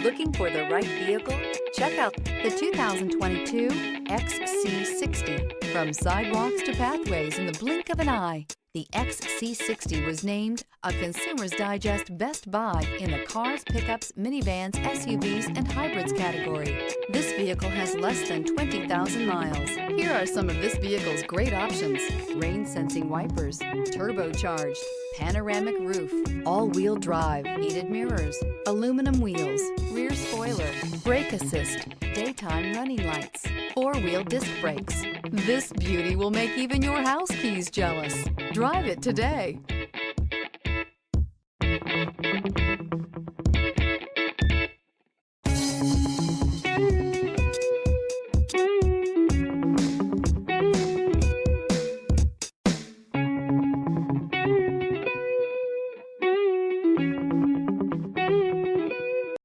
Looking for the right vehicle? Check out the 2022 XC60. From sidewalks to pathways in the blink of an eye, the XC60 was named a Consumer's Digest Best Buy in the cars, pickups, minivans, SUVs, and hybrids category. This vehicle has less than 20,000 miles. Here are some of this vehicle's great options: rain-sensing wipers, turbocharged, panoramic roof, all-wheel drive, heated mirrors, aluminum wheels, rear spoiler, brake assist, daytime running lights, four-wheel disc brakes. This beauty will make even your house keys jealous. Drive it today.